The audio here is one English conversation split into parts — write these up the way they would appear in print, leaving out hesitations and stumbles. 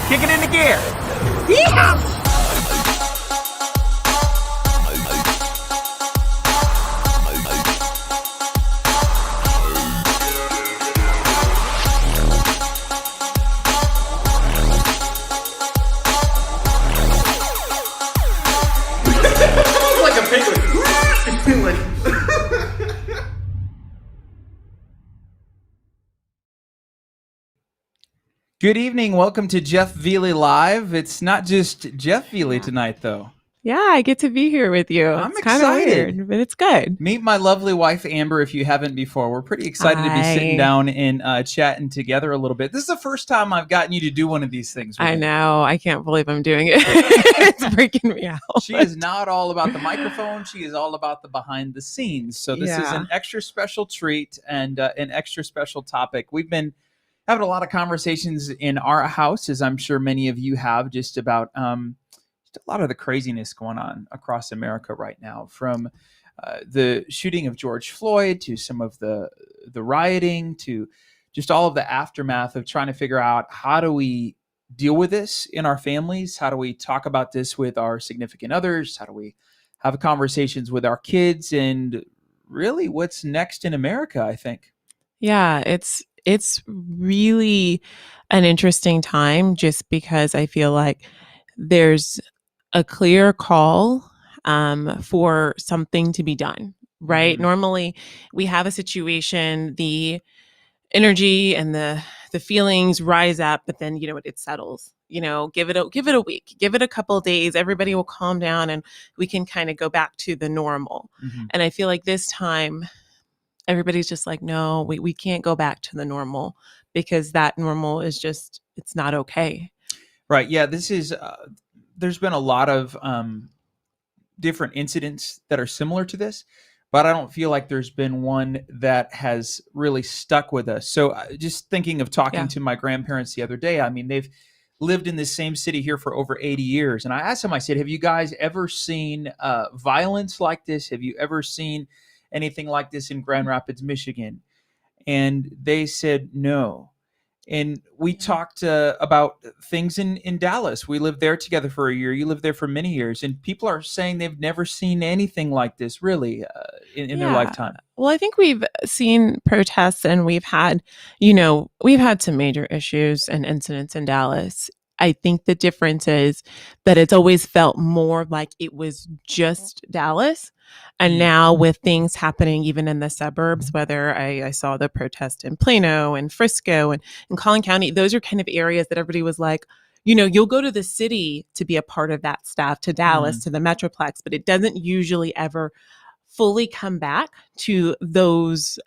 Kick it into gear. Yeah. Like a penguin. Good evening. Welcome to Jeff Veely Live. It's not just Jeff Veely tonight, though. Yeah, I get to be here with you. I'm it's kind of weird, but it's good. Meet my lovely wife, Amber, if you haven't before. We're pretty excited to be sitting down and chatting together a little bit. This is the first time I've gotten you to do one of these things. I know. I can't believe I'm doing it. It's freaking me out. She is not all about the microphone. She is all about the behind the scenes. So this is an extra special treat and an extra special topic. We've been having a lot of conversations in our house, as I'm sure many of you have, just about just a lot of the craziness going on across America right now, from the shooting of George Floyd to some of the rioting to just all of the aftermath of trying to figure out how do we deal with this in our families? How do we talk about this with our significant others? How do we have conversations with our kids? And really, what's next in America, I think. Yeah, it's really an interesting time, just because I feel like there's a clear call for something to be done, right? Mm-hmm. Normally we have a situation, the energy and the feelings rise up, but then, it settles. Give it a week, give it a couple of days, everybody will calm down and we can kind of go back to the normal. Mm-hmm. And I feel like this time everybody's just like, no, we can't go back to the normal, because that normal is just, it's not okay. Right. Yeah. This is, there's been a lot of different incidents that are similar to this, but I don't feel like there's been one that has really stuck with us. So just thinking of talking to my grandparents the other day, I mean, they've lived in this same city here for over 80 years. And I asked them, I said, have you guys ever seen violence like this? Have you ever seen anything like this in Grand Rapids, Michigan? And they said no. And we talked about things in Dallas. We lived there together for a year. You lived there for many years. And people are saying they've never seen anything like this, really, in their lifetime. Well, I think we've seen protests, and we've had some major issues and incidents in Dallas. I think the difference is that it's always felt more like it was just Dallas. And now with things happening even in the suburbs, whether I saw the protest in Plano and Frisco and Collin County, those are kind of areas that everybody was like, you'll go to the city to be a part of that stuff, to Dallas, to the Metroplex, but it doesn't usually ever fully come back to those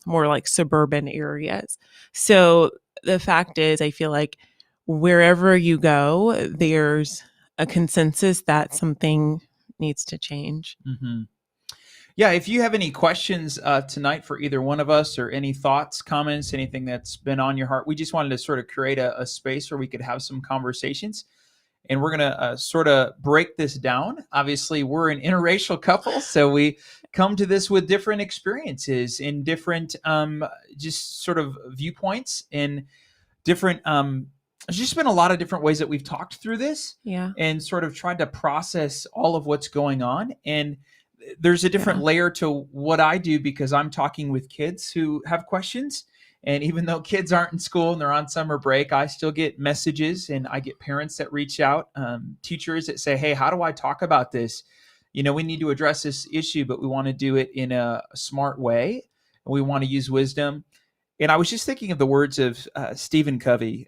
more like suburban areas. So the fact is, I feel like wherever you go, there's a consensus that something needs to change. Mm-hmm. Yeah, if you have any questions tonight for either one of us, or any thoughts, comments, anything that's been on your heart, we just wanted to sort of create a space where we could have some conversations. And we're going to sort of break this down. Obviously, we're an interracial couple, so we come to this with different experiences and different just sort of viewpoints and different there's just been a lot of different ways that we've talked through this and sort of tried to process all of what's going on. And there's a different layer to what I do, because I'm talking with kids who have questions. And even though kids aren't in school and they're on summer break, I still get messages, and I get parents that reach out, teachers that say, hey, how do I talk about this? We need to address this issue, but we want to do it in a smart way. And we want to use wisdom. And I was just thinking of the words of Stephen Covey,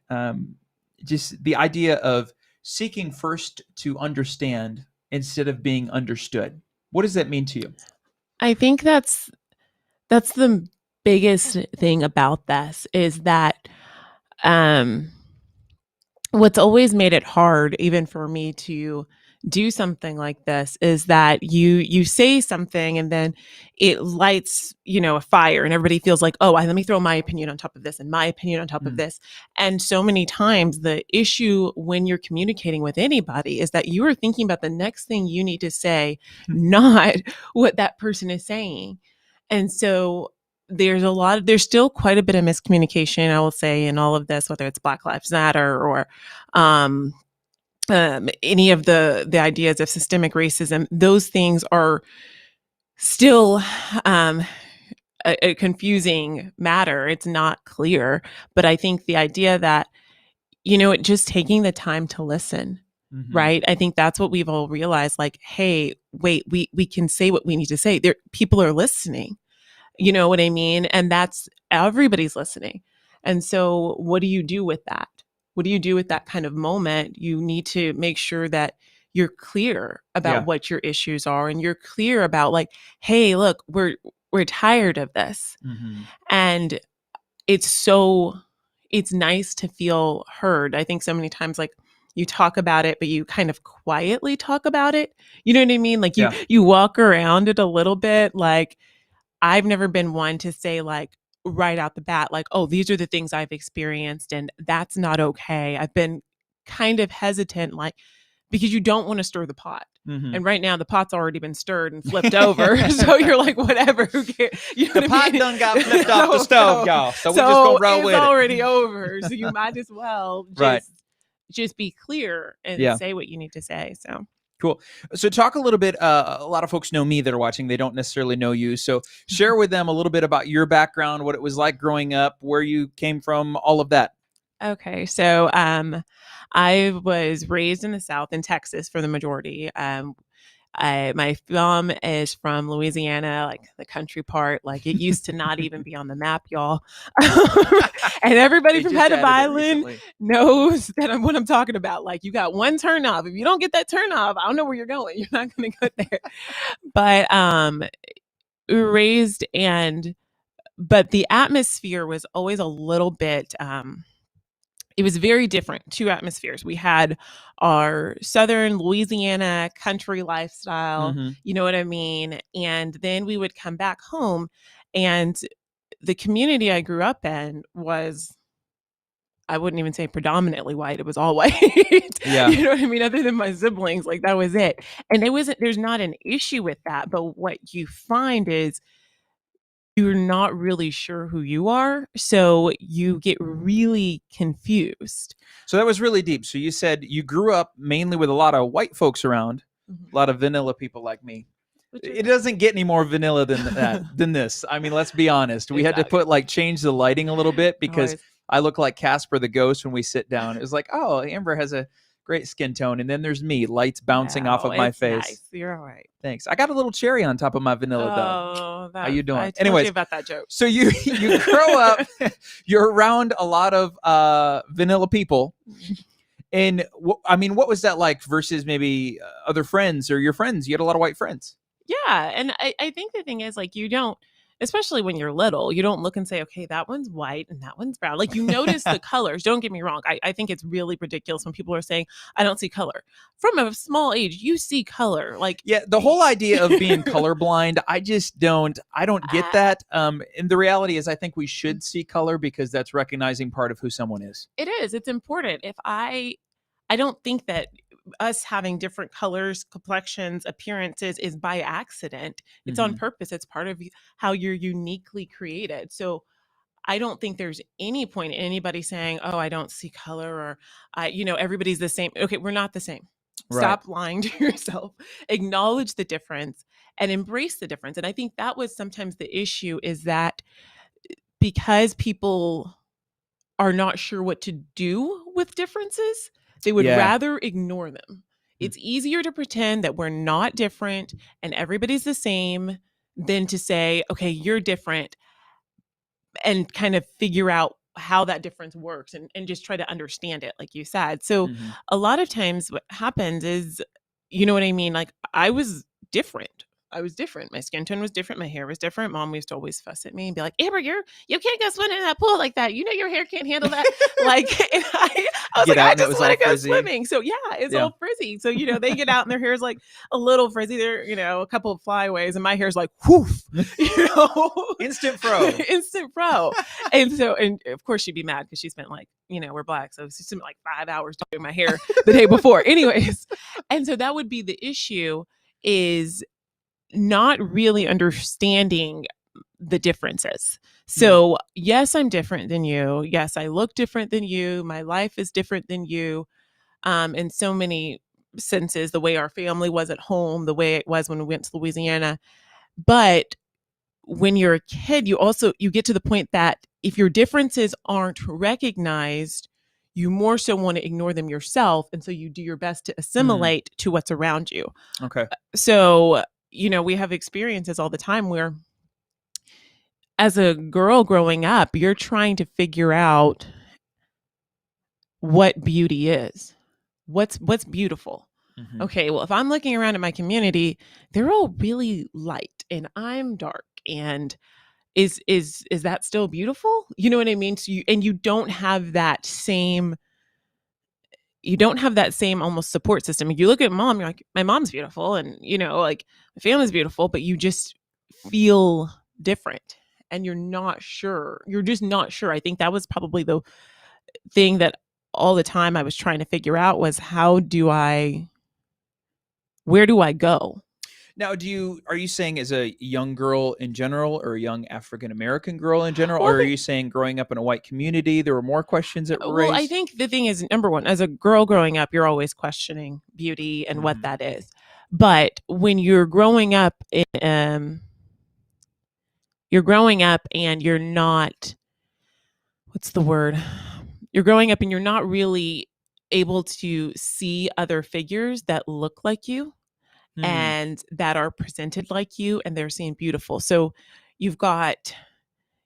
just the idea of seeking first to understand instead of being understood. What does that mean to you? I think that's the biggest thing about this, is that what's always made it hard, even for me, to do something like this, is that you say something and then it lights, a fire, and everybody feels like, oh, let me throw my opinion on top of this and my opinion on top of this. And so many times the issue when you're communicating with anybody is that you are thinking about the next thing you need to say, not what that person is saying. And so there's still quite a bit of miscommunication, I will say, in all of this, whether it's Black Lives Matter or um, any of the ideas of systemic racism. Those things are still a confusing matter. It's not clear, but I think the idea that just taking the time to listen. Mm-hmm. Right. I think that's what we've all realized. Like, hey, wait, we can say what we need to say. There, people are listening. You know what I mean? And that's everybody's listening. And so what do you do with that? What do you do with that kind of moment? You need to make sure that you're clear about what your issues are, and you're clear about like, hey, look, we're tired of this. Mm-hmm. And it's nice to feel heard. I think so many times, like, you talk about it, but you kind of quietly talk about it. You know what I mean? Like you walk around it a little bit. Like, I've never been one to say, like, right out the bat, like, oh, these are the things I've experienced and that's not okay. I've been kind of hesitant, like, because you don't want to stir the pot. Mm-hmm. And right now the pot's already been stirred and flipped over. So you're like, whatever, who cares? You know the pot done got flipped off the stove, y'all. So we're just going to roll with it. It's already over. So you might as well just be clear and say what you need to say. So cool. So talk a little bit, a lot of folks know me that are watching. They don't necessarily know you. So share with them a little bit about your background, what it was like growing up, where you came from, all of that. Okay. So I was raised in the South, in Texas for the majority. My mom is from Louisiana, like the country part. Like, it used to not even be on the map, y'all. And everybody from Head of Island knows that what I'm talking about. Like, you got one turn off. If you don't get that turn off, I don't know where you're going. You're not going to go there. But we were raised, but the atmosphere was always a little bit it was very different. Two atmospheres. We had our Southern Louisiana country lifestyle, you know what I mean? And then we would come back home, and the community I grew up in was, I wouldn't even say predominantly white. It was all white. Yeah. You know what I mean? Other than my siblings, like, that was it. And there's not an issue with that. But what you find is, you're not really sure who you are. So you get really confused. So that was really deep. So you said you grew up mainly with a lot of white folks around, a lot of vanilla people like me. It doesn't get any more vanilla than that, than this. I mean, let's be honest. We had to change the lighting a little bit because I look like Casper the Ghost when we sit down. It was like, oh, Amber has a great skin tone. And then there's me, lights bouncing off of my face. Nice. You're all right. Thanks. I got a little cherry on top of my vanilla though. How you doing? I told you about that joke. So you grow up, you're around a lot of vanilla people. And what was that like versus maybe other friends or your friends? You had a lot of white friends. Yeah. And I think the thing is, like, you don't, especially when you're little, you don't look and say, okay, that one's white and that one's brown. Like, you notice the colors. Don't get me wrong. I think it's really ridiculous when people are saying, I don't see color. From a small age, you see color. Like, yeah, the whole idea of being colorblind, I don't get that. And the reality is, I think we should see color because that's recognizing part of who someone is. It is. It's important. I don't think that us having different colors, complexions, appearances is by accident. It's on purpose. It's part of how you're uniquely created. So I don't think there's any point in anybody saying, oh, I don't see color, or everybody's the same. Okay, we're not the same. Right. Stop lying to yourself. Acknowledge the difference and embrace the difference. And I think that was sometimes the issue, is that because people are not sure what to do with differences, they would rather ignore them. It's easier to pretend that we're not different and everybody's the same than to say, okay, you're different, and kind of figure out how that difference works and just try to understand it, like you said. So a lot of times what happens is, you know what I mean? Like, I was different. My skin tone was different. My hair was different. Mom used to always fuss at me and be like, Amber, you can't go swimming in that pool like that. You know, your hair can't handle that. Like, and I was like, I just want to go swimming. So it's all frizzy. So, they get out and their hair is like a little frizzy. They're, a couple of flyaways, and my hair's like, whoof, instant fro. And of course she'd be mad because she spent, like, we're Black. So she spent like 5 hours doing my hair the day before. Anyways. And so that would be the issue, is not really understanding the differences. Hmm. So, yes, I'm different than you. Yes, I look different than you. My life is different than you, in so many senses, the way our family was at home, the way it was when we went to Louisiana. But when you're a kid, you get to the point that if your differences aren't recognized, you more so want to ignore them yourself, and so you do your best to Hmm. assimilate to what's around you. Okay. So, we have experiences all the time where, as a girl growing up, you're trying to figure out what beauty is. What's beautiful? Hmm. Okay, well, if I'm looking around at my community, they're all really light and I'm dark, and is that still beautiful? You know what I mean? So you don't have that same almost support system. You look at mom, you're like, my mom's beautiful, and like, my family's beautiful, but you just feel different, and you're just not sure. I think that was probably the thing that all the time I was trying to figure out was, where do I go? Now, are you saying as a young girl in general, or a young African American girl in general, Well, or are you saying growing up in a white community, there were more questions that were I raised? think the thing is, number one, as a girl growing up, you're always questioning beauty and what Hmm. that is. But when you're growing up and you're not, what's the word? You're growing up and you're not really able to see other figures that look like you Hmm. and that are presented like you, and they're seen beautiful. So you've got,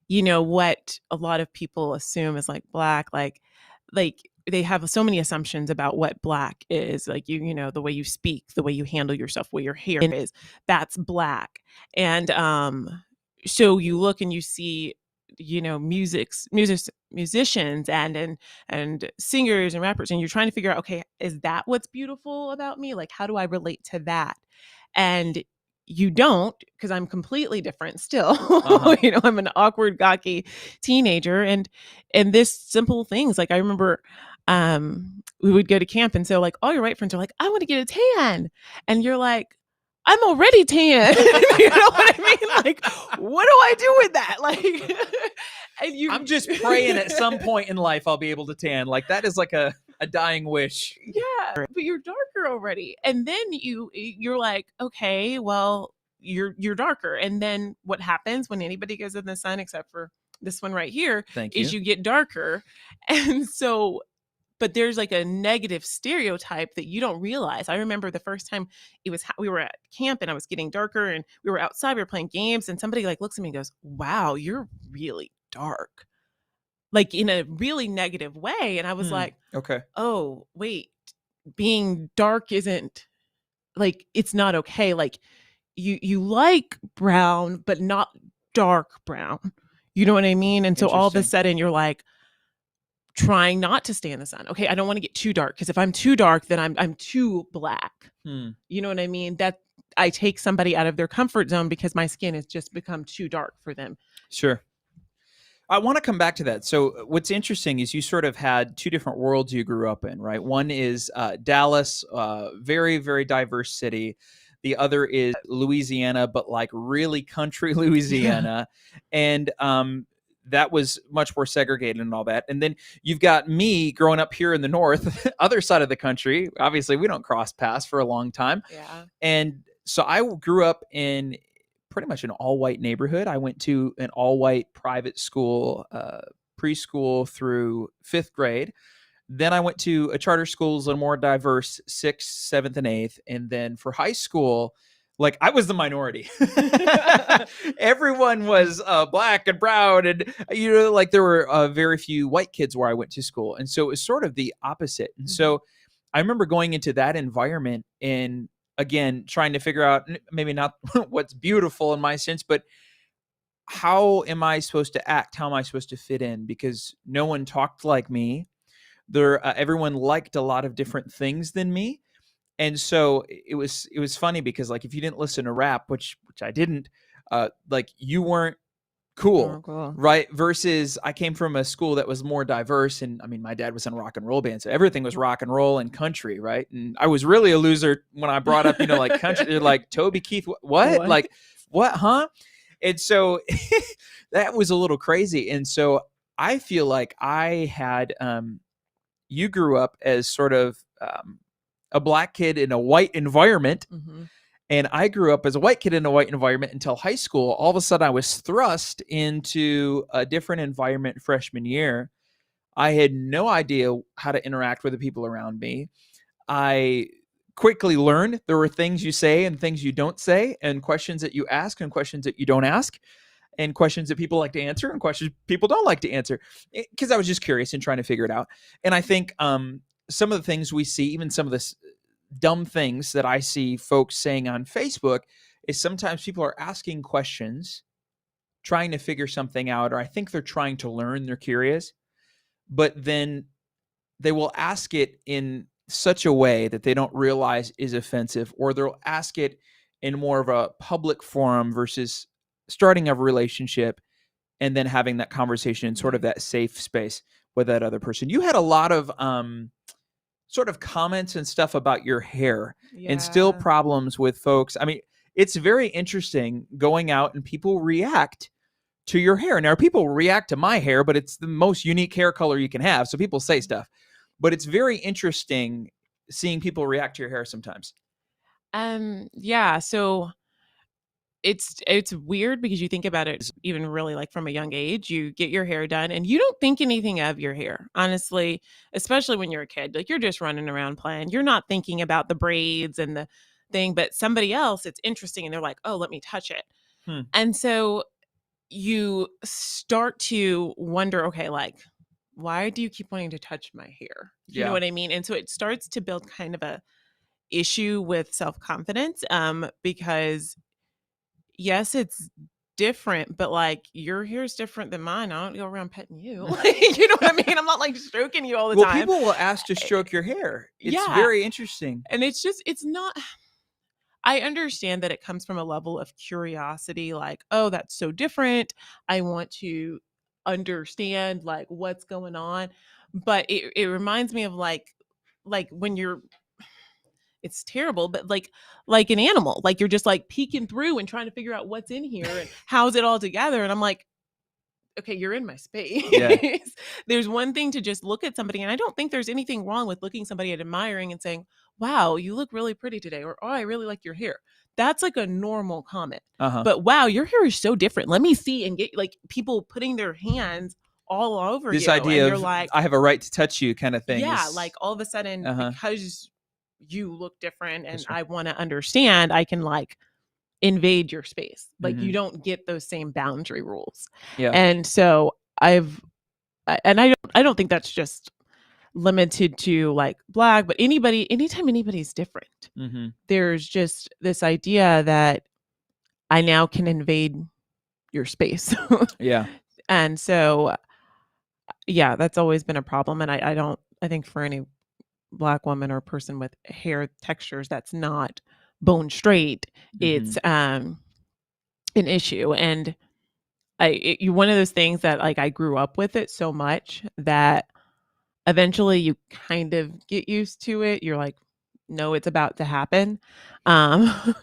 what a lot of people assume is like black, like they have so many assumptions about what black is, like, the way you speak, the way you handle yourself, where your hair is, that's black. And so you look and you see, musicians and singers and rappers, and you're trying to figure out, okay, is that what's beautiful about me? Like, how do I relate to that? And you don't, because I'm completely different still. Uh-huh. I'm an awkward, gawky teenager, and this simple things, like, I remember, we would go to camp, and so, like, all your white friends are like, I want to get a tan, and you're like, I'm already tan. You know what I mean? Like, what do I do with that? Like, and you I'm just praying at some point in life I'll be able to tan. Like, that is like a dying wish. yeah, but you're darker already. And then you're like, okay, well, you're darker. And then what happens when anybody goes in the sun, except for this one right here, Thank is you. you get darker. And so, but there's like a negative stereotype that you don't realize. I remember the first time we were at camp and I was getting darker, and we were outside, we were playing games, and somebody like looks at me and goes, wow, you're really dark, like in a really negative way. And I was Hmm. like, Okay. oh, wait, being dark isn't, like, it's not okay. Like, you like brown, but not dark brown. You know what I mean? And so all of a Interesting. sudden you're like trying not to stay in the sun. Okay, I don't want to get too dark, because if I'm too dark, then I'm too black. Hmm. You know what I mean? That I take somebody out of their comfort zone because my skin has just become too dark for them. Sure. I want to come back to that. So, what's interesting is you sort of had two different worlds you grew up in, right? One is Dallas, very, very diverse city. The other is Louisiana, but like really country Yeah. Louisiana. And that was much more segregated and all that. And then you've got me growing up here in the north, other side of the country. Obviously, we don't cross paths for a long time. Yeah. And so I grew up in pretty much an all white neighborhood. I went to an all white private school, preschool through fifth grade. Then I went to a charter school, a little more diverse, sixth, seventh, and eighth. And then for high school, like, I was the minority. Everyone was black and brown, and like there were very few white kids where I went to school, and so it was sort of the opposite. And Mhm. so I remember going into that environment and again trying to figure out maybe not what's beautiful in my sense, but how am I supposed to act? How am I supposed to fit in? Because no one talked like me. Everyone liked a lot of different things than me, and so it was funny because like if you didn't listen to rap, which I didn't, like you weren't Oh, cool, cool. right? Versus I came from a school that was more diverse, and I mean my dad was in a rock and roll band, so everything was rock and roll and country, right? And I was really a loser when I brought up, like country, like Toby Keith, what, What? like what, huh? And so that was a little crazy. And so I feel like I had, you grew up as sort of a black kid in a white environment. Mm-hmm. And I grew up as a white kid in a white environment until high school. All of a sudden, I was thrust into a different environment freshman year. I had no idea how to interact with the people around me. I quickly learned there were things you say and things you don't say, and questions that you ask and questions that you don't ask, and questions that people like to answer and questions people don't like to answer. Because I was just curious and trying to figure it out. And I think some of the things we see, even some of this dumb things that I see folks saying on Facebook, is sometimes people are asking questions, trying to figure something out, or I think they're trying to learn, they're curious, but then they will ask it in such a way that they don't realize is offensive, or they'll ask it in more of a public forum versus starting a relationship and then having that conversation in sort of that safe space with that other person. You had a lot of sort of comments and stuff about your hair and still problems with folks. I mean, it's very interesting going out and people react to your hair. Now, people react to my hair, but it's the most unique hair color you can have. So people say stuff, but it's very interesting seeing people react to your hair sometimes. Yeah. So it's weird because you think about it even really like from a young age. You get your hair done and you don't think anything of your hair, honestly, especially when you're a kid. Like you're just running around playing. You're not thinking about the braids and the thing, but somebody else, it's interesting and they're like, oh, let me touch it. And so you start to wonder, okay, like, why do you keep wanting to touch my hair? You know what I mean? And so it starts to build kind of a issue with self-confidence, because yes, it's different, but like your hair is different than mine. I don't go around petting you. You know what I mean? I'm not like stroking you all the time. People will ask to stroke your hair. It's very interesting. And it's not, I understand that it comes from a level of curiosity, like, oh, that's so different. I want to understand like what's going on. But it reminds me of like when you're, it's terrible, but like an animal, like you're just like peeking through and trying to figure out what's in here and how's it all together. And I'm like, okay, you're in my space. Yeah. There's one thing to just look at somebody, and I don't think there's anything wrong with looking somebody and admiring and saying, wow, you look really pretty today, or oh, I really like your hair. That's like a normal comment. But wow, your hair is so different. Let me see, and get like people putting their hands all over this you. idea and of you're like, I have a right to touch you kind of thing. Yeah, like all of a sudden, because you look different and I want to understand, I can like invade your space. Like you don't get those same boundary rules. And so I don't think that's just limited to like Black, but anytime anybody's different, there's just this idea that I now can invade your space. And so that's always been a problem. And I think for any Black woman or person with hair textures that's not bone straight, it's an issue. And one of those things that like I grew up with it so much that eventually you kind of get used to it. You're like, no, it's about to happen. But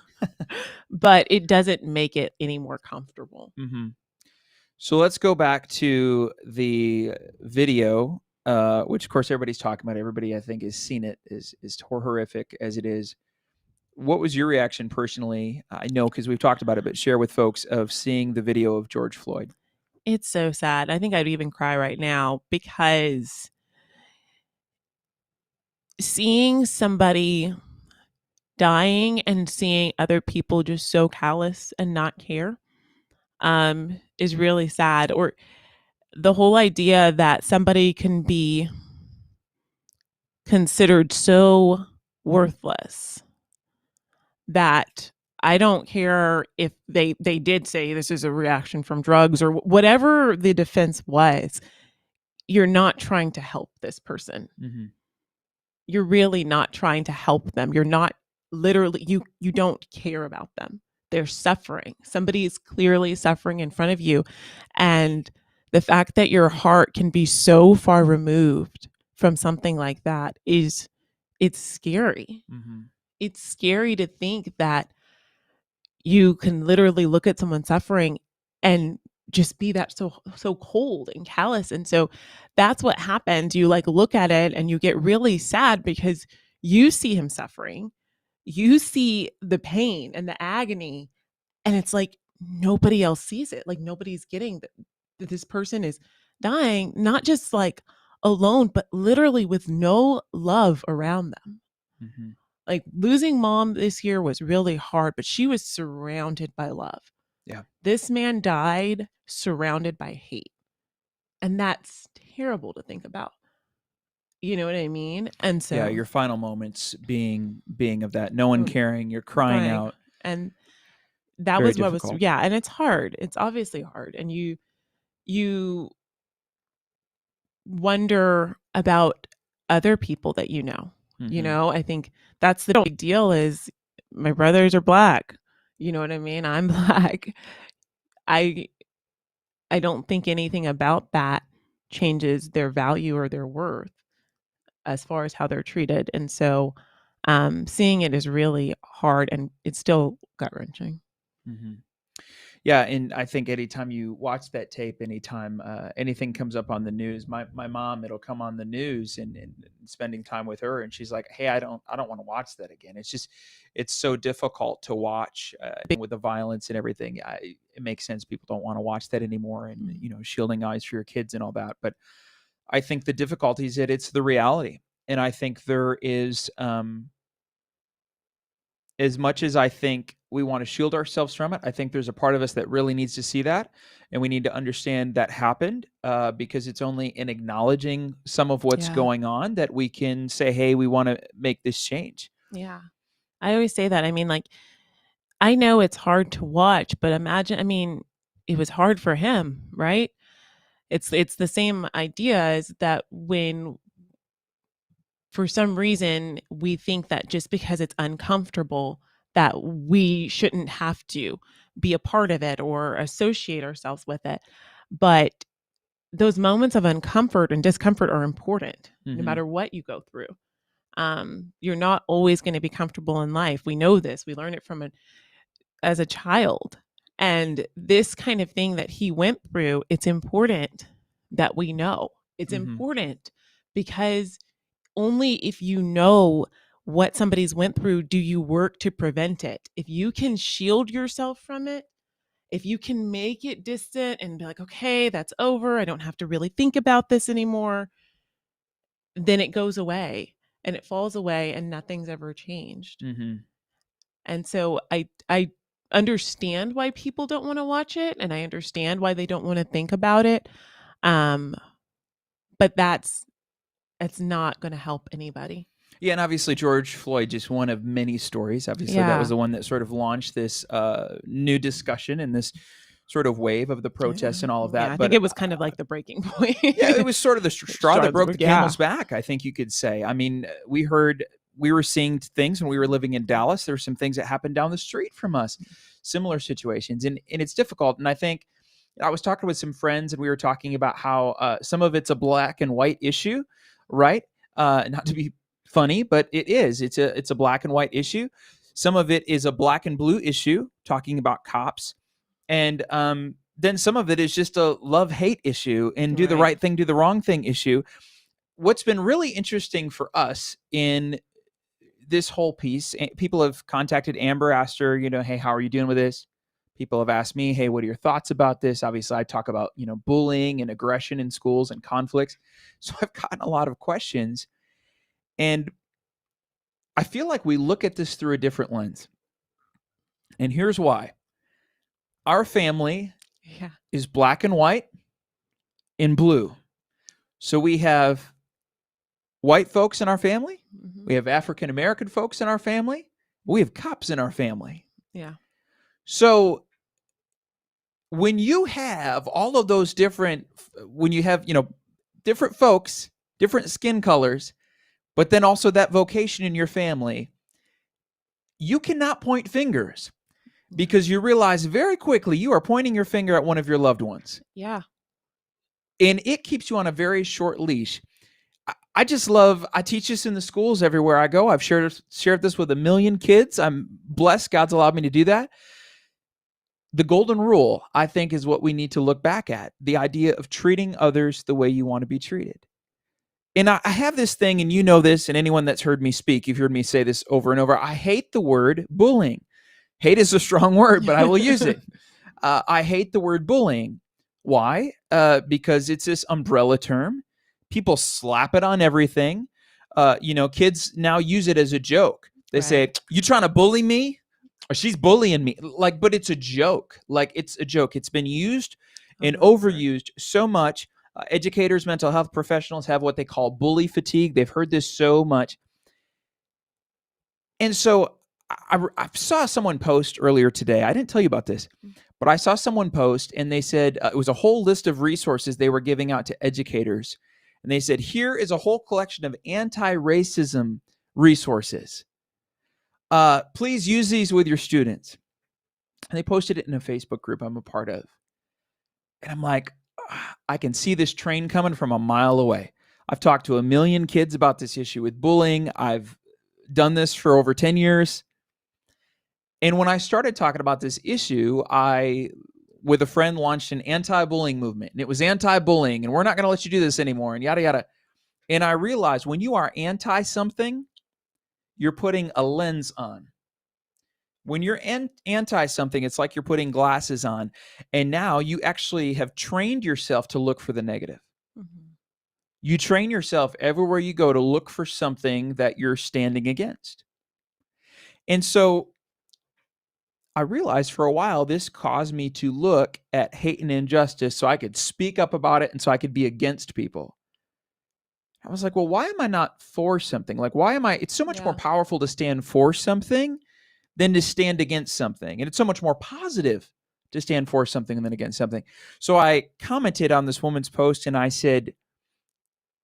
it doesn't make it any more comfortable. So let's go back to the video, which of course everybody's talking about. Everybody I think has seen it, is horrific as it is. What was your reaction personally? I know because we've talked about it, but share with folks of seeing the video of George Floyd. It's so sad. I think I'd even cry right now because seeing somebody dying and seeing other people just so callous and not care is really sad. Or the whole idea that somebody can be considered so worthless that I don't care if they did say this is a reaction from drugs or whatever the defense was. You're not trying to help this person. You're really not trying to help them. You're not literally, you don't care about them. They're suffering. Somebody is clearly suffering in front of you. And the fact that your heart can be so far removed from something like that it's scary. It's scary to think that you can literally look at someone suffering and just be that so cold and callous. And so that's what happens. You like look at it and you get really sad because you see him suffering. You see the pain and the agony, and it's like nobody else sees it. Like nobody's getting that this person is dying, not just like alone, but literally with no love around them. Mhm. Like losing mom this year was really hard, but she was surrounded by love. Yeah. This man died surrounded by hate. And that's terrible to think about. You know what I mean? And Yeah, so your final moments being of that, no one mm, caring, you're crying crying. out, And that very was what was difficult. yeah, and it's hard. It's obviously hard. And you wonder about other people that you know. You Mhm. know, I think that's the big deal is my brothers are black. You know what I mean? I'm black. I I don't think anything about that changes their value or their worth as far as how they're treated. And so seeing it is really hard and it's still gut wrenching. Mhm. Yeah, and I think anytime you watch that tape, anytime anything comes up on the news, my mom, it'll come on the news, and spending time with her, and she's like, "Hey, I don't want to watch that again." It's just, it's so difficult to watch with the violence and everything. It makes sense. People don't want to watch that anymore, and shielding eyes for your kids and all that. But I think the difficulty is that it's the reality, and I think there is. As much as I think we want to shield ourselves from it, I think there's a part of us that really needs to see that, and we need to understand that happened because it's only in acknowledging some of what's Yeah. going on that we can say, "Hey, we want to make this change." Yeah. I always say that. I mean, like, I know it's hard to watch, but imagine, I mean, it was hard for him, right? It's the same idea as that when for some reason we think that just because it's uncomfortable that we shouldn't have to be a part of it or associate ourselves with it. But those moments of uncomfort and discomfort are important no Hmm. matter what you go through. You're not always going to be comfortable in life. We know this. We learn it from it as a child. And this kind of thing that he went through, it's important that we know. It's Hmm. important because only if you know what somebody's went through do you work to prevent it. If you can shield yourself from it, if you can make it distant and be like, okay, that's over, I don't have to really think about this anymore, then it goes away and it falls away and nothing's ever changed. Hmm. And so I understand why people don't want to watch it and I understand why they don't want to think about it. Um, but it's not going to help anybody. Yeah, and obviously George Floyd just one of many stories. Obviously, that was Yeah. the one that sort of launched this new discussion and this sort of wave of the protests and all of Yeah, that. I think But it was kind of like the breaking point. yeah, it was sort of the straw that broke the Yeah. camel's back, I think you could say. I mean, we were seeing things when we were living in Dallas. There were some things that happened down the street from us, similar situations, and it's difficult. And I think I was talking with some friends, and we were talking about how some of it's a black and white issue, right? Not to be funny, but it is. It's a black and white issue. Some of it is a black and blue issue, talking about cops, and then some of it is just a love hate issue and do the Right. right thing, do the wrong thing issue. What's been really interesting for us in this whole piece, people have contacted Amber, asked her, hey, how are you doing with this? People have asked me, hey, what are your thoughts about this? Obviously, I talk about, bullying and aggression in schools and conflicts. So I've gotten a lot of questions. And I feel like we look at this through a different lens. And here's why. Our family Yeah. is black and white and blue. So we have white folks in our family. Mhm. We have African American folks in our family. We have cops in our family. Yeah. So when you have all of those different, when you have, different folks, different skin colors, but then also that vocation in your family, you cannot point fingers because you realize very quickly you are pointing your finger at one of your loved ones. Yeah. And it keeps you on a very short leash. I just love, I teach this in the schools everywhere I go. I've shared this with a million kids. I'm blessed. God's allowed me to do that. the golden rule, I think, is what we need to look back at. The idea of treating others the way you want to be treated. And I have this thing, and you know this, and anyone that's heard me speak, you've heard me say this over and over. I hate the word bullying. Hate is a strong word, but I will use it. I hate the word bullying. Why? Because it's this umbrella term. People slap it on everything. Kids now use it as a joke. They say, "You trying to bully me?" Or "She's bullying me." But it's a joke. It's a joke. It's been used and overused so much. Educators, mental health professionals have what they call bully fatigue. They've heard this so much. And so I saw someone post earlier today. I didn't tell you about this, but I saw someone post, and they said it was a whole list of resources they were giving out to educators. And they said, here is a whole collection of anti-racism resources. Please use these with your students. And they posted it in a Facebook group I'm a part of. And I'm like, I can see this train coming from a mile away. I've talked to a million kids about this issue with bullying. I've done this for over 10 years. And when I started talking about this issue, I, with a friend, launched an anti-bullying movement. And it was anti-bullying, and we're not going to let you do this anymore, and yada, yada. And I realized when you are anti-something, you're putting a lens on. When you're anti-something, it's like you're putting glasses on. And now you actually have trained yourself to look for the negative. Mm-hmm. You train yourself everywhere you go to look for something that you're standing against. And so I realized for a while this caused me to look at hate and injustice so I could speak up about it and so I could be against people. I was like, well, why am I not for something? Why am I? It's so much more powerful to stand for something than to stand against something. And it's so much more positive to stand for something than against something. So I commented on this woman's post, and I said,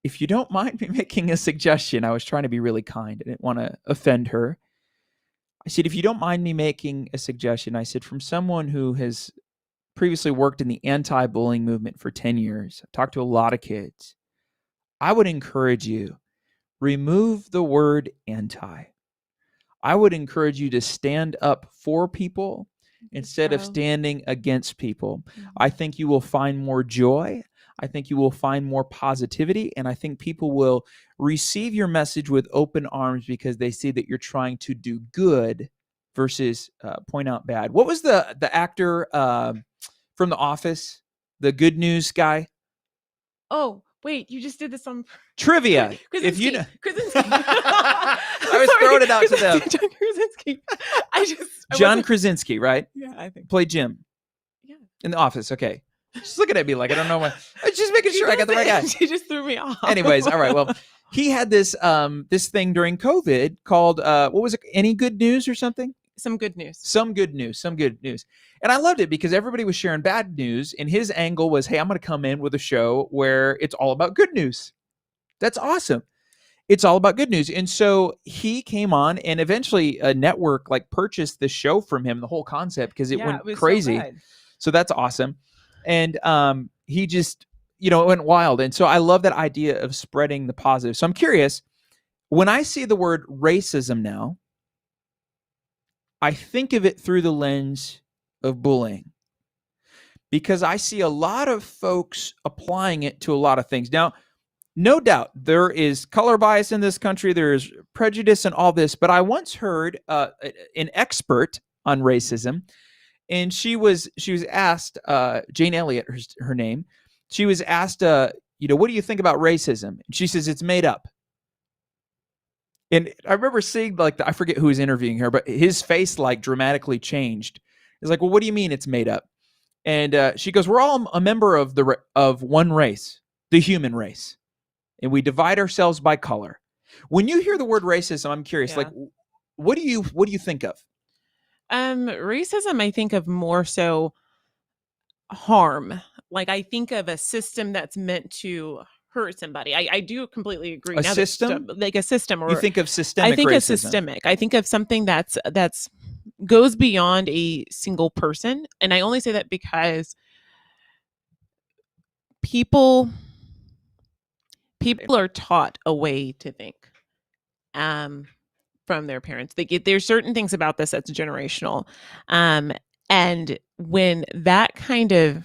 if you don't mind me making a suggestion, I was trying to be really kind. I didn't want to offend her. I said, if you don't mind me making a suggestion, I said, from someone who has previously worked in the anti-bullying movement for 10 years, I've talked to a lot of kids, I would encourage you, remove the word anti. I would encourage you to stand up for people instead of standing against people. Mm-hmm. I think you will find more joy. I think you will find more positivity, and I think people will receive your message with open arms because they see that you're trying to do good versus point out bad. What was the actor from The Office, the good news guy? Oh, wait, you just did this on trivia. Krasinski. If you know, Krasinski. I was throwing it out to them. John Krasinski. John Krasinski, right? Yeah, I think. Played Jim. Yeah. In The Office. Okay. She's looking at me like I don't know what. I was just making sure I got the right guy. She just threw me off. Anyways, all right. Well, he had this this thing during COVID called what was it? Any good news or something? Some good news. Some good news. Some good news. And I loved it because everybody was sharing bad news, and his angle was, "Hey, I'm going to come in with a show where it's all about good news." That's awesome. It's all about good news. And so he came on, and eventually a network purchased the show from him, the whole concept, because it went crazy. So that's awesome. And he just, it went wild. And so I love that idea of spreading the positive. So I'm curious, when I see the word racism now, I think of it through the lens of bullying, because I see a lot of folks applying it to a lot of things. Now, no doubt there is color bias in this country. There's prejudice and all this. But I once heard an expert on racism, and she was asked, Jane Elliott, her name. She was asked, what do you think about racism? And she says, it's made up. And I remember seeing I forget who was interviewing her, but his face dramatically changed. It's like, well, what do you mean it's made up? And she goes, we're all a member of one race, the human race. And we divide ourselves by color. When you hear the word racism, I'm curious, what do you think of? Racism, I think of more so harm. I think of a system that's meant to hurt somebody. I do completely agree. A system? A system. Or you think of systemic racism. I think of systemic. I think of something that's goes beyond a single person. And I only say that because people are taught a way to think from their parents. There's certain things about this that's generational. And when that kind of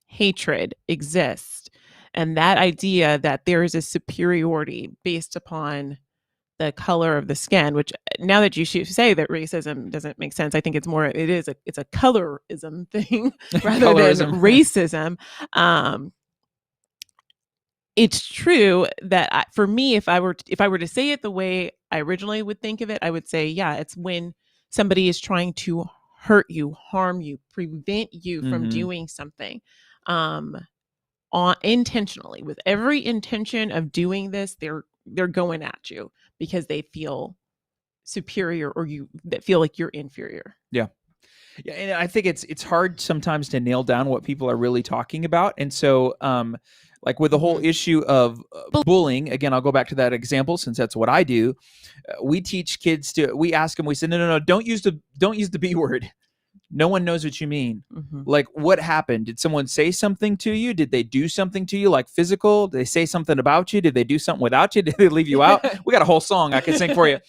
hatred exists, and that idea that there is a superiority based upon the color of the skin, which now that you say that racism doesn't make sense, I think it's a colorism thing rather than Colorism. racism. Um, it's true that for me, if I were to say it the way I originally would think of it, I would say, yeah, it's when somebody is trying to hurt you, harm you, prevent you from Hmm. doing something. Um, intentionally, with every intention of doing this, they're going at you because they feel superior, or you that feel like you're inferior. Yeah. Yeah, and I think it's hard sometimes to nail down what people are really talking about. And so like with the whole Mm-hmm. issue of bullying, again, I'll go back to that example since that's what I do. We teach kids to, we ask them, we say, no, don't use the B word. No one knows what you mean. Mm-hmm. Like, what happened? Did someone say something to you? Did they do something to you, like physical? Did they say something about you? Did they do something without you? Did they leave you out? We got a whole song I could sing for you.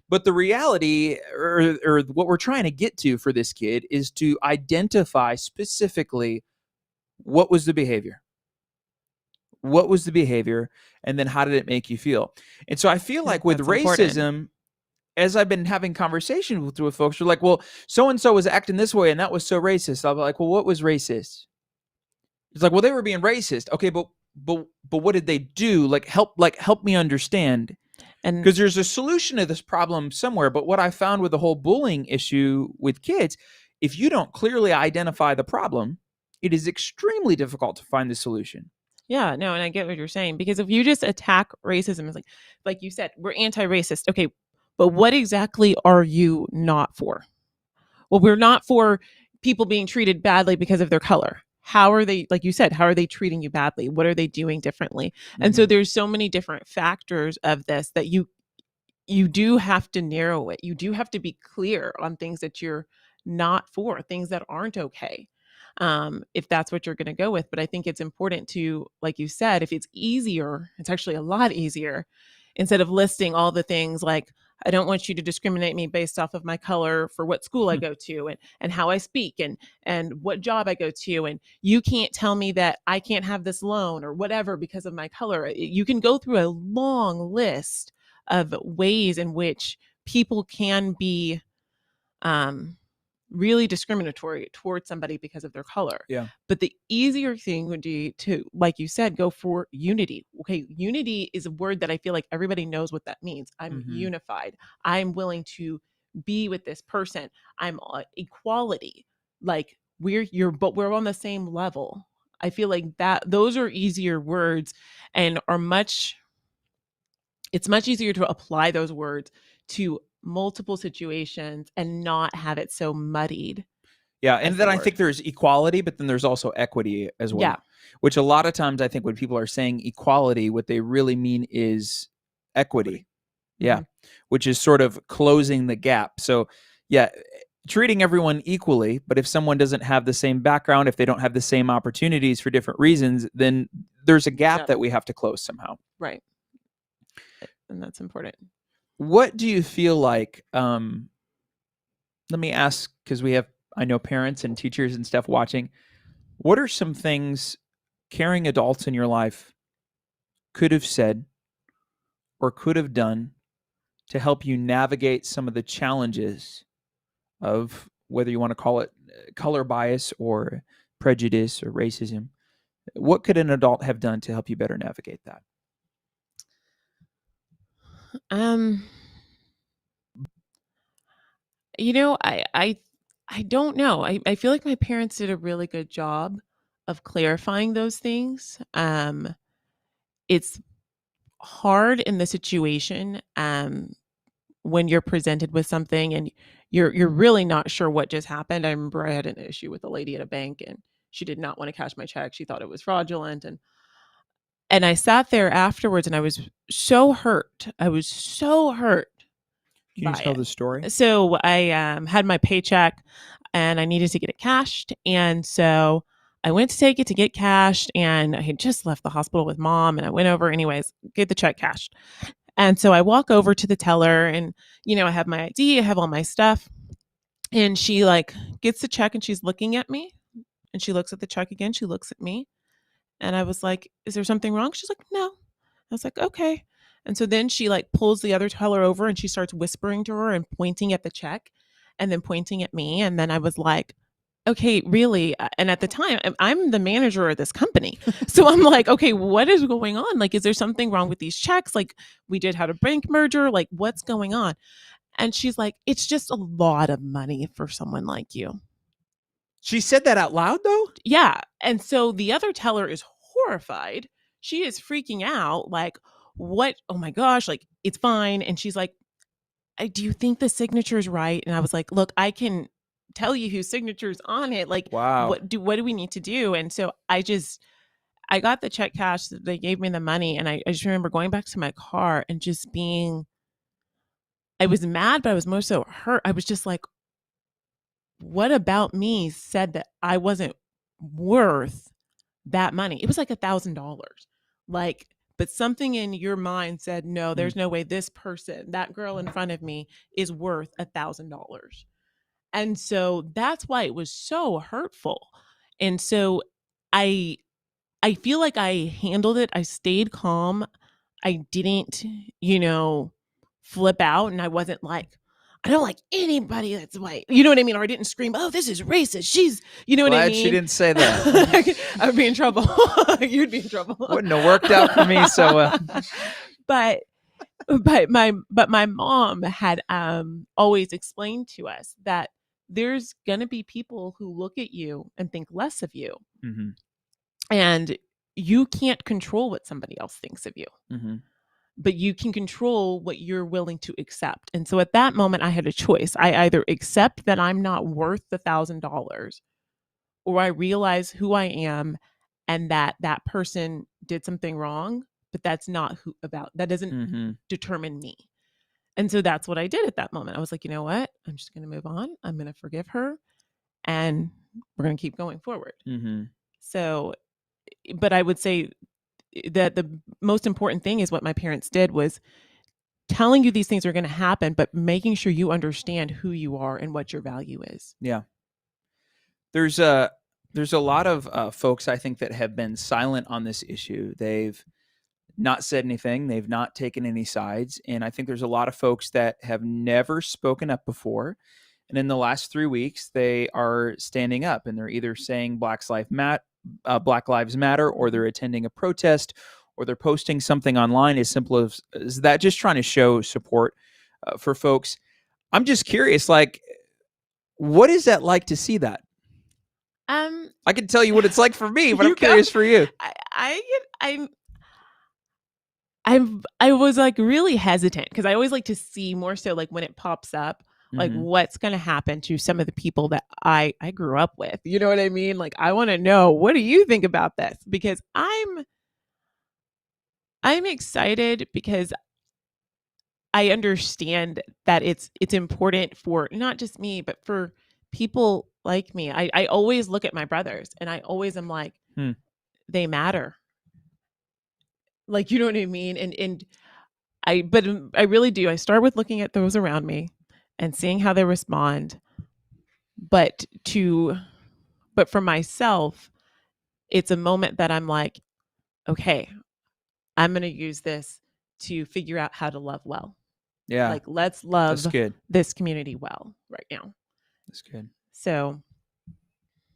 But the reality, or what we're trying to get to for this kid, is to identify specifically what was the behavior. What was the behavior? And then how did it make you feel? And so I feel like with That's important. racism, as I've been having conversations with folks, they're like, well, so and so was acting this way and that was so racist. I'll be like, well, what was racist? It's like, well, they were being racist. Okay, but what did they do? Help me understand. And Because there's a solution to this problem somewhere. But what I found with the whole bullying issue with kids, if you don't clearly identify the problem, it is extremely difficult to find the solution. yeah, no, and I get what you're saying, because if you just attack racism, it's like you said, we're anti-racist. Okay, but what exactly are you not for? Well, we're not for people being treated badly because of their color. How are they, like you said, how are they treating you badly? What are they doing differently? And so Mhm. there's so many different factors of this that you do have to narrow it. You do have to be clear on things that you're not for, things that aren't okay. If that's what you're going to go with. But I think it's important to, like you said, if it's easier, it's actually a lot easier, instead of listing all the things like, I don't want you to discriminate me based off of my color for what school I go to, and how I speak, and what job I go to, and you can't tell me that I can't have this loan or whatever because of my color. You can go through a long list of ways in which people can be um, really discriminatory towards somebody because of their color. Yeah. But the easier thing would be to, like you said, go for unity. Okay, unity is a word that I feel like everybody knows what that means. I'm Mhm. unified. I'm willing to be with this person. I'm equality. Like but we're on the same level. I feel like that those are easier words, and are much it's much easier to apply those words to multiple situations and not have it so muddied Yeah, and as then the I word. think there's equality, but then there's also equity as Yeah. well. Which a lot of times I think when people are saying equality, what they really mean is Equity. equity. Yeah, Hmm. which is sort of closing the gap. So, yeah, treating everyone equally, but if someone doesn't have the same background, if they don't have the same opportunities for different reasons, then there's a gap Yeah. that we have to close somehow. Right. And that's important. What do you feel like let me ask, cuz we have, I know, parents and teachers and stuff watching. What are some things caring adults in your life could have said or could have done to help you navigate some of the challenges of, whether you want to call it color bias or prejudice or racism? What could an adult have done to help you better navigate that? Um, I don't know. I feel like my parents did a really good job of clarifying those things. It's hard in the situation when you're presented with something and you're really not sure what just happened. I remember I had an issue with a lady at a bank, and she did not want to cash my check. She thought it was fraudulent, and I sat there afterwards and I was so hurt. I was so hurt Can you by tell the story? it. So I had my paycheck and I needed to get it cashed. And so I went to take it to get cashed, and I had just left the hospital with mom, and I went over anyways, get the check cashed. And so I walk over to the teller, and I have my ID, I have all my stuff. And she like gets the check and she's looking at me, and she looks at the check again. She looks at me, and I was like, "Is there something wrong?" She's like, "No." I was like, "Okay." And so then she like pulls the other teller over and she starts whispering to her and pointing at the check and then pointing at me. And then I was like, okay, really? And at the time, I'm the manager of this company. So I'm like, okay, what is going on? Like, is there something wrong with these checks? Like, we did have a bank merger. Like, what's going on? And she's like, it's just a lot of money for someone like you. She said that out loud, though? Yeah. And so the other teller is horrified. She is freaking out, like, what? Oh my gosh, like, it's fine. And she's like, do you think the signature is right? And I was like, look, I can tell you whose signature is on it. Like, Wow. what do we need to do? And so I got the check cash. They gave me the money. And I just remember going back to my car and just being, I was mad, but I was more so hurt. I was just like, what about me said that I wasn't worth that money? It was like $1,000. Like, but something in your mind said, no, there's no way this person, that girl in front of me, is worth $1,000. And so that's why it was so hurtful. And so I I feel like I handled it. I stayed calm. I didn't, flip out, and I wasn't like, I don't like anybody that's white. You know what I mean? Or I didn't scream, "Oh, this is racist. She's," you know what I Glad she mean? didn't say that. I would be in trouble. You'd be in trouble. Wouldn't have worked out for me so well. but my mom had always explained to us that there's gonna be people who look at you and think less of you, Mm-hmm. and you can't control what somebody else thinks of you, Mm-hmm. but you can control what you're willing to accept. And so at that moment, I had a choice. I either accept that I'm not worth the $1,000, or I realize who I am and that that person did something wrong, but that's not who about that doesn't Mm-hmm. determine me. And so that's what I did at that moment. I was like, you know what? I'm just going to move on. I'm going to forgive her, and we're going to keep going forward. Mm-hmm. So, but I would say that the most important thing is what my parents did was telling you these things are going to happen, but making sure you understand who you are and what your value is. Yeah. There's a lot of folks, I think, that have been silent on this issue. They've not said anything. They've not taken any sides. And I think there's a lot of folks that have never spoken up before. And in the last 3 weeks, they are standing up, and they're either saying Black Lives Matter, or they're attending a protest, or they're posting something online as simple as that, just trying to show support for folks. I'm just curious, like, what is that like to see that? I can tell you what it's like for me, but I'm curious for you. I was like really hesitant because I always like to see more so like when it pops up, like what's going to happen to some of the people that I grew up with. You know what I mean? Like, I want to know, what do you think about this? Because I'm excited because I understand that it's important for not just me, but for people like me. I always look at my brothers and I always am like, they matter. Like, you know what I mean? But I really do. I start with looking at those around me and seeing how they respond. But for myself, it's a moment that I'm like, okay, I'm going to use this to figure out how to love well. Yeah. Like, let's That's love good. this community well right now. That's good. So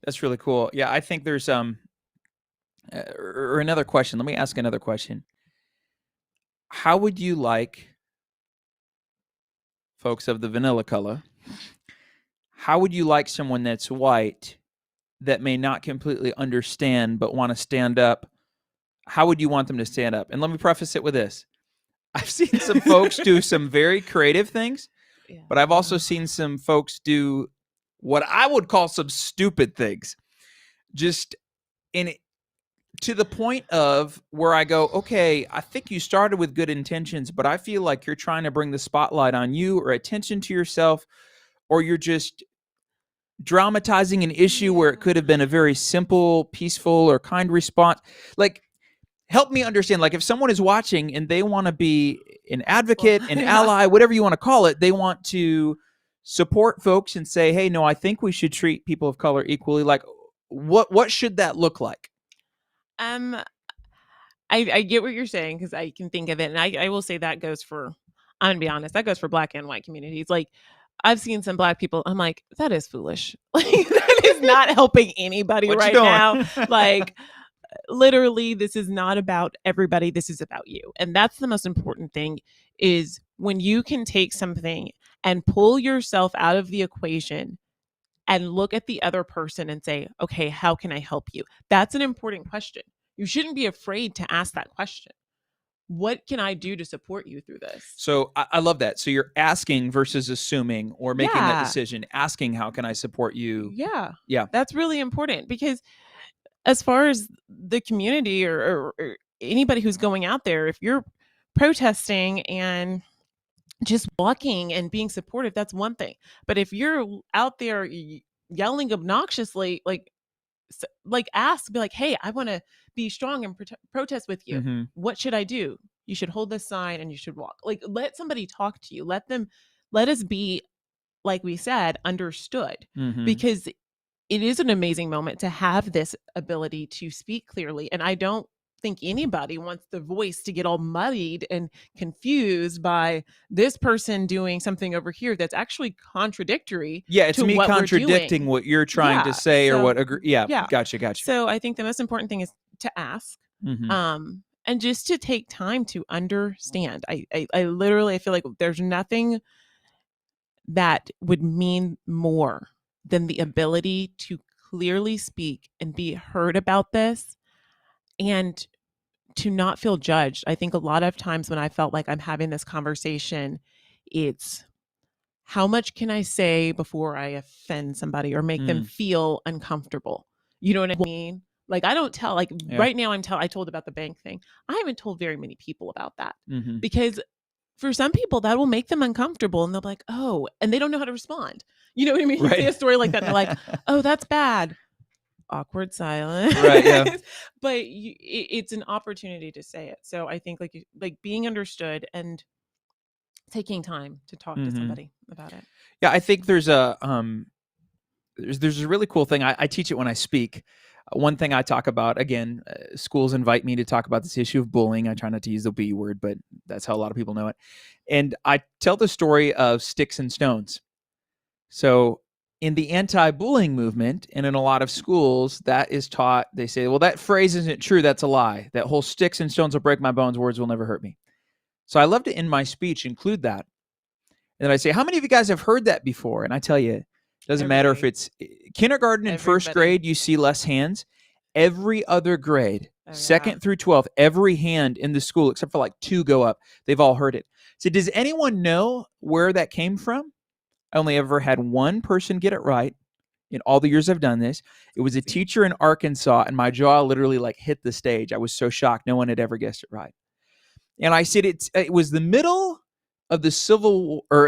That's really cool. Yeah, I think there's or another question. Let me ask another question. How would you like, folks of the vanilla color, how would you like someone that's white that may not completely understand but want to stand up? How would you want them to stand up? And let me preface it with this. I've seen some folks do some very creative things, yeah. but I've also seen some folks do what I would call some stupid things. Just in to the point of where I go, okay, I think you started with good intentions, but I feel like you're trying to bring the spotlight on you or attention to yourself, or you're just dramatizing an issue where it could have been a very simple, peaceful, or kind response. Like, help me understand. Like, if someone is watching and they want to be an advocate, an ally, whatever you want to call it, they want to support folks and say, hey, no, I think we should treat people of color equally, like what should that look like? Um, I get what you're saying because I can think of it, and I will say that goes for. I'm gonna be honest, that goes for Black and white communities. Like, I've seen some Black people. I'm like, that is foolish. Like, that is not helping anybody What you right now. doing? Like, literally, this is not about everybody. This is about you, and that's the most important thing. Is when you can take something and pull yourself out of the equation and look at the other person and say, okay, how can I help you? That's an important question. You shouldn't be afraid to ask that question. What can I do to support you through this? So I love that. So you're asking versus assuming or making that Yeah. decision. Asking, how can I support you? Yeah. Yeah. That's really important because as far as the community or anybody who's going out there, if you're protesting and just walking and being supportive, that's one thing. But if you're out there yelling obnoxiously, ask, be like, hey, I want to be strong and protest with you. Mm-hmm. What should I do? You should hold this sign and you should walk. Like, let somebody talk to you. Let us be, like we said, understood. Mm-hmm. Because it is an amazing moment to have this ability to speak clearly. And I don't think anybody wants the voice to get all muddied and confused by this person doing something over here that's actually contradictory. Yeah, it's to me what contradicting what you're trying to say or what agree. Yeah, gotcha. So I think the most important thing is to ask, Mm-hmm. and just to take time to understand. I literally feel like there's nothing that would mean more than the ability to clearly speak and be heard about this and to not feel judged. I think a lot of times when I felt like I'm having this conversation, it's how much can I say before I offend somebody or make them feel uncomfortable? You know what I mean? Like, I don't tell, like, right now I told about the bank thing. I haven't told very many people about that because for some people that will make them uncomfortable and they'll be like, oh, and they don't know how to respond. You know what I mean? You say a story like that and they're like, oh, that's bad. Awkward silence. Right, yeah. But it's an opportunity to say it. So I think like being understood and taking time to talk to somebody about it. Yeah, I think there's a really cool thing. I teach it when I speak. One thing I talk about, again, schools invite me to talk about this issue of bullying. I try not to use the B word, but that's how a lot of people know it. And I tell the story of sticks and stones. So in the anti-bullying movement and in a lot of schools, that is taught. They say, well, that phrase isn't true. That's a lie. That whole sticks and stones will break my bones. Words will never hurt me. So I love to, in my speech, include that. And then I say, how many of you guys have heard that before? And I tell you, it doesn't matter if it's kindergarten and first grade, you see less hands. Every other grade, second through 12th, every hand in the school, except for like 2 go up. They've all heard it. So does anyone know where that came from? I only ever had one person get it right in all the years I've done this. It was a teacher in Arkansas, and my jaw literally like hit the stage. I was so shocked. No one had ever guessed it right. And I said it was the middle of the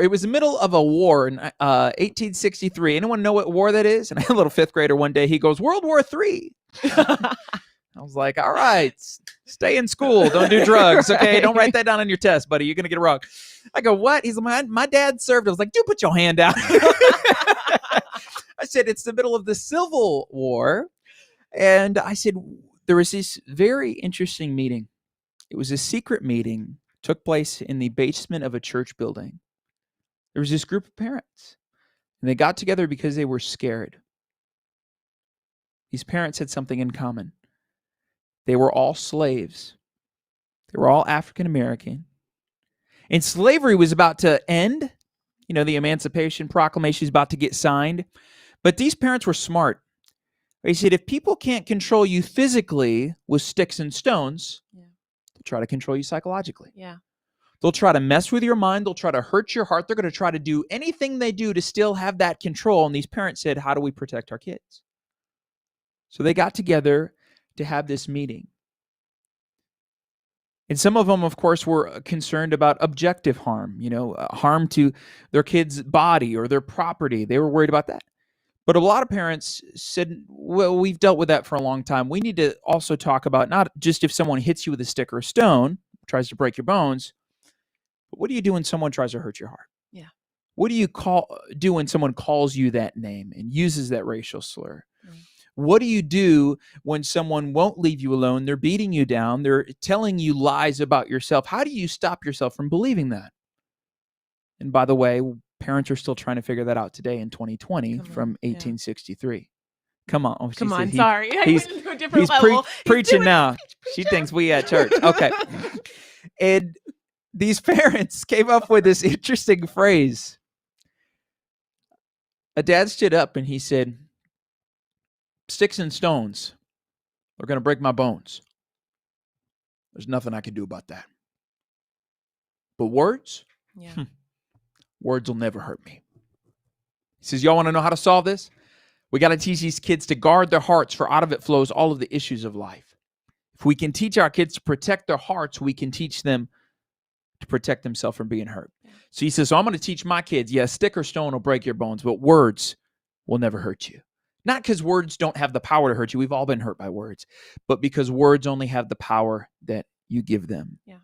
it was the middle of a war in 1863. Anyone know what war that is? And I had a little 5th grader one day. He goes, World War III. I was like, all right, stay in school. Don't do drugs. Okay. Don't write that down on your test, buddy. You're going to get it wrong. I go, what? He's like, my dad served. I was like, dude, put your hand out. I said, it's the middle of the Civil War. And I said, there was this very interesting meeting. It was a secret meeting, took place in the basement of a church building. There was this group of parents, and they got together because they were scared. These parents had something in common. They were all slaves. They were all African American. And slavery was about to end. You know, the Emancipation Proclamation is about to get signed. But these parents were smart. They said, if people can't control you physically with sticks and stones, they'll try to control you psychologically. Yeah. They'll try to mess with your mind. They'll try to hurt your heart. They're going to try to do anything they do to still have that control. And these parents said, how do we protect our kids? So they got together to have this meeting. And some of them, of course, were concerned about objective harm, harm to their kid's body or their property. They were worried about that. But a lot of parents said, well, we've dealt with that for a long time. We need to also talk about not just if someone hits you with a stick or a stone, tries to break your bones, but what do you do when someone tries to hurt your heart? Yeah. What do you do when someone calls you that name and uses that racial slur? What do you do when someone won't leave you alone? They're beating you down. They're telling you lies about yourself. How do you stop yourself from believing that? And by the way, parents are still trying to figure that out today in 2020 from 1863. Come on. Oh, Come on. said Sorry. He's preaching now. She thinks we at church. Okay. And these parents came up with this interesting phrase. A dad stood up and he said, "Sticks and stones are going to break my bones. There's nothing I can do about that. But words? Words will never hurt me." He says, y'all want to know how to solve this? We got to teach these kids to guard their hearts, for out of it flows all of the issues of life. If we can teach our kids to protect their hearts, we can teach them to protect themselves from being hurt. So he says, so I'm going to teach my kids, yeah, stick or stone will break your bones, but words will never hurt you. Not because words don't have the power to hurt you. We've all been hurt by words, but because words only have the power that you give them. Yeah.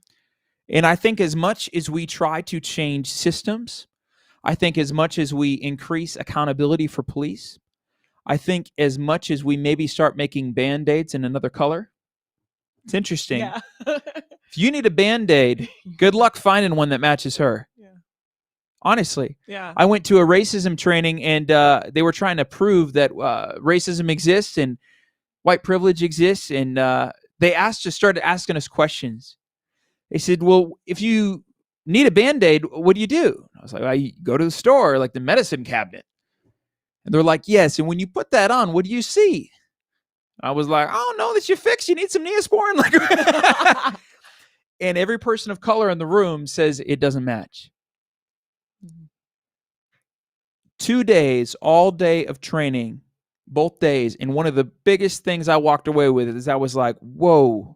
And I think as much as we try to change systems, I think as much as we increase accountability for police, I think as much as we maybe start making Band-Aids in another color, it's interesting. Yeah. If you need a Band-Aid, good luck finding one that matches her. Yeah. Honestly. Yeah. I went to a racism training and they were trying to prove that racism exists and white privilege exists. And they started asking us questions. They said, well, if you need a Band-Aid, what do you do? I was like, I go to the store, like the medicine cabinet. And they're like, yes. And when you put that on, what do you see? I was like, I don't know, that you fixed. You need some Neosporin. Like, and every person of color in the room says it doesn't match. 2 days, all day of training, both days. And one of the biggest things I walked away with is I was like, whoa.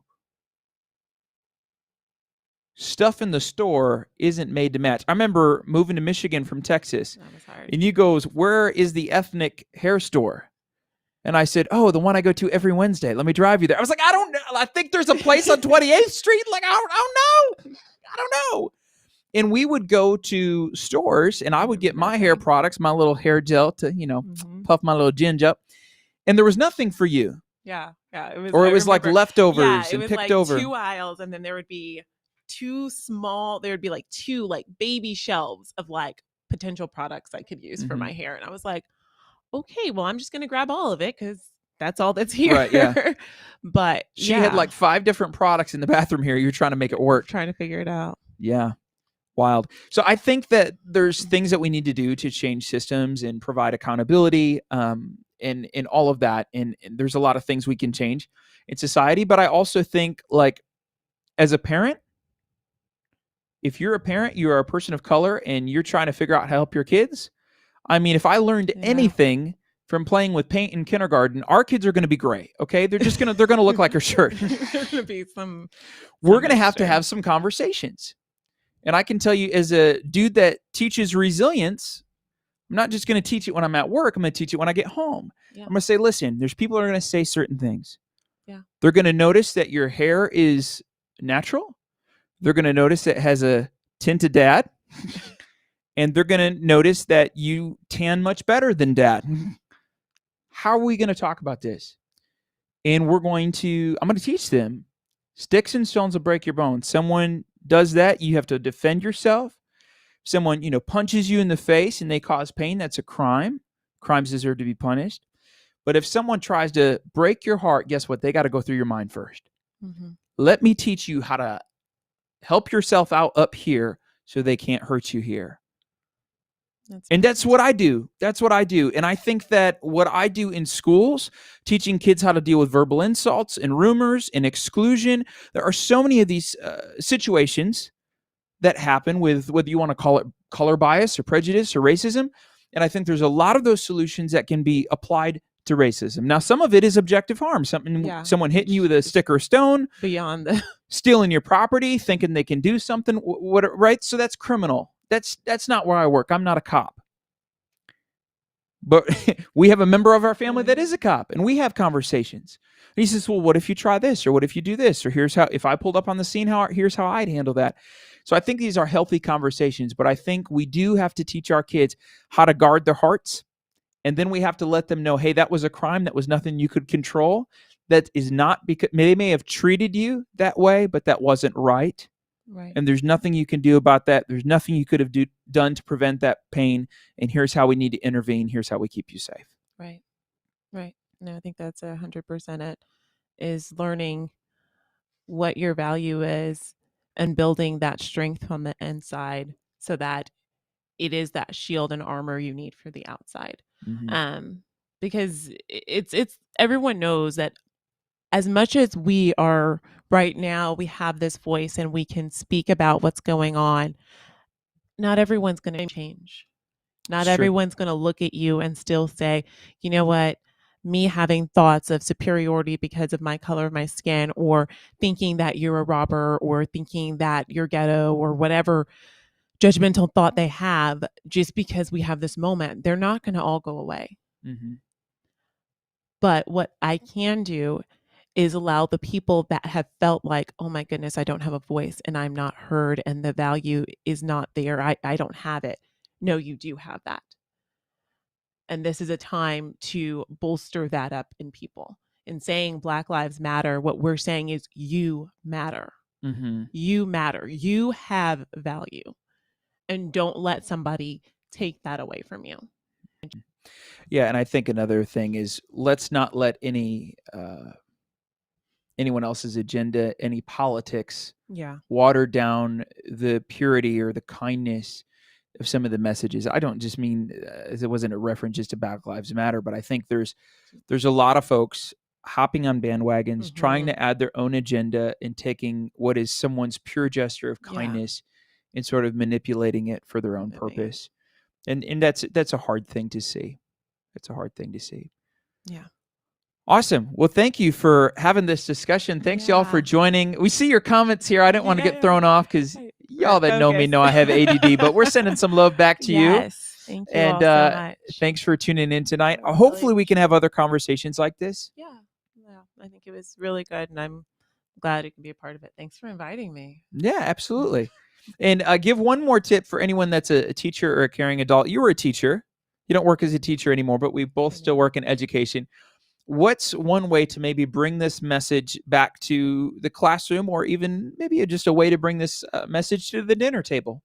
Stuff in the store isn't made to match. I remember moving to Michigan from Texas. That was hard. And you goes, where is the ethnic hair store? And I said, oh, the one I go to every Wednesday. Let me drive you there. I was like, I don't know. I think there's a place on 28th Street. Like, I don't know. And we would go to stores and I would get my hair products, my little hair gel to, puff my little ginge up. And there was nothing for you. Yeah. Yeah. It was like leftovers and picked over. 2 aisles and then there would be there would be like 2 like baby shelves of like potential products I could use for my hair. And I was like, okay, well, I'm just going to grab all of it because that's all that's here. Right, yeah. But she had like 5 different products in the bathroom here. You're trying to make it work. Trying to figure it out. Yeah. Wild. So I think that there's things that we need to do to change systems and provide accountability and all of that. And there's a lot of things we can change in society. But I also think, like, as a parent, if you're a parent, you are a person of color and you're trying to figure out how to help your kids. I mean, if I learned anything from playing with paint in kindergarten, our kids are going to be gray. Okay. They're going to look like a shirt. There's going to be we're going to have some conversations. And I can tell you, as a dude that teaches resilience, I'm not just going to teach it when I'm at work. I'm going to teach it when I get home. Yeah. I'm going to say, listen, there's people that are going to say certain things. Yeah. They're going to notice that your hair is natural. They're going to notice that it has a tint of dad. And they're going to notice that you tan much better than dad. How are we going to talk about this? And I'm going to teach them. Sticks and stones will break your bones. Someone does that, you have to defend yourself. Someone, punches you in the face and they cause pain, that's a crime. Crimes deserve to be punished. But if someone tries to break your heart, guess what? They got to go through your mind first. Let me teach you how to help yourself out up here so they can't hurt you here. That's what I do. And I think that what I do in schools, teaching kids how to deal with verbal insults and rumors and exclusion, there are so many of these situations that happen with whether you want to call it color bias or prejudice or racism. And I think there's a lot of those solutions that can be applied to racism. Now, some of it is objective harm. Someone hitting you with a stick or stone. Beyond the... Stealing your property, thinking they can do something. Right? So that's criminal. That's not where I work. I'm not a cop. But we have a member of our family that is a cop, and we have conversations. And he says, well, what if you try this? Or what if you do this? Or here's how, if I pulled up on the scene, here's how I'd handle that. So I think these are healthy conversations, but I think we do have to teach our kids how to guard their hearts. And then we have to let them know, hey, that was a crime. That was nothing you could control. That is not because they may have treated you that way, but that wasn't right. Right. And there's nothing you can do about that. There's nothing you could have done to prevent that pain. And here's how we need to intervene. Here's how we keep you safe. Right. Right. No, I think that's 100% it, is learning what your value is and building that strength on the inside so that it is that shield and armor you need for the outside. Mm-hmm. Because it's everyone knows that as much as we are right now, we have this voice and we can speak about what's going on, not everyone's going to change. Not It's true. everyone's going to look at you and still say, you know what, me having thoughts of superiority because of my color of my skin, or thinking that you're a robber, or thinking that you're ghetto, or whatever judgmental thought they have, just because we have this moment, they're not going to all go away. Mm-hmm. But what I can do is allow the people that have felt like, oh my goodness, I don't have a voice and I'm not heard and the value is not there. I don't have it. No, you do have that. And this is a time to bolster that up in people. In saying Black Lives Matter, what we're saying is you matter. Mm-hmm. You matter. You have value. And don't let somebody take that away from you. Yeah, and I think another thing is, let's not let anyone else's agenda, any politics, Yeah. water down the purity or the kindness of some of the messages. I don't just mean as it wasn't a reference just to Black Lives Matter, but I think there's a lot of folks hopping on bandwagons, trying to add their own agenda and taking what is someone's pure gesture of kindness and sort of manipulating it for their own purpose. And that's a hard thing to see. It's a hard thing to see. Yeah. Awesome. Well, thank you for having this discussion. Thanks, y'all, for joining. We see your comments here. I didn't want to get thrown off because y'all that know me know I have ADD, but we're sending some love back to you. Yes. Thank you And all so much. thanks for tuning in tonight. Hopefully we can have other conversations like this. Yeah. I think it was really good, and I'm glad you can be a part of it. Thanks for inviting me. Yeah, absolutely. And give one more tip for anyone that's a teacher or a caring adult. You were a teacher. You don't work as a teacher anymore, but we both still work in education. What's one way to maybe bring this message back to the classroom, or even maybe just a way to bring this message to the dinner table?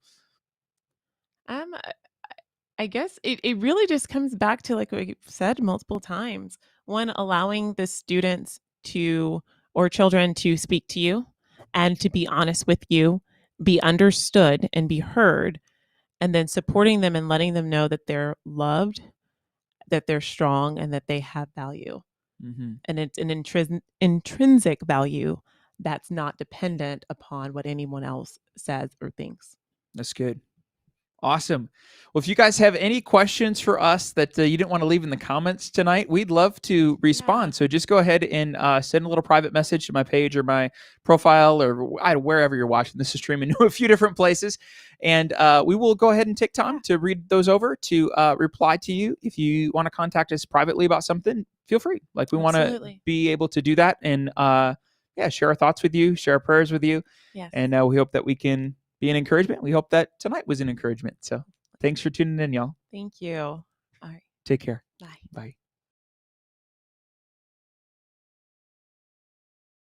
I guess it really just comes back to, like we've said multiple times, one, allowing the students to, or children, to speak to you and to be honest with you, be understood and be heard, and then supporting them and letting them know that they're loved, that they're strong, and that they have value. Mm-hmm. And it's an intrinsic value that's not dependent upon what anyone else says or thinks. That's good. Awesome. Well, if you guys have any questions for us that you didn't want to leave in the comments tonight, we'd love to respond. So just go ahead and send a little private message to my page or my profile, or wherever you're watching. This is streaming to a few different places. And we will go ahead and take time to read those over, to reply to you. If you want to contact us privately about something, feel free. Like, we want to be able to do that and share our thoughts with you, share our prayers with you. Yes. And we hope that we can be an encouragement. We hope that tonight was an encouragement. So thanks for tuning in, y'all. Thank you. All right. Take care. Bye. Bye.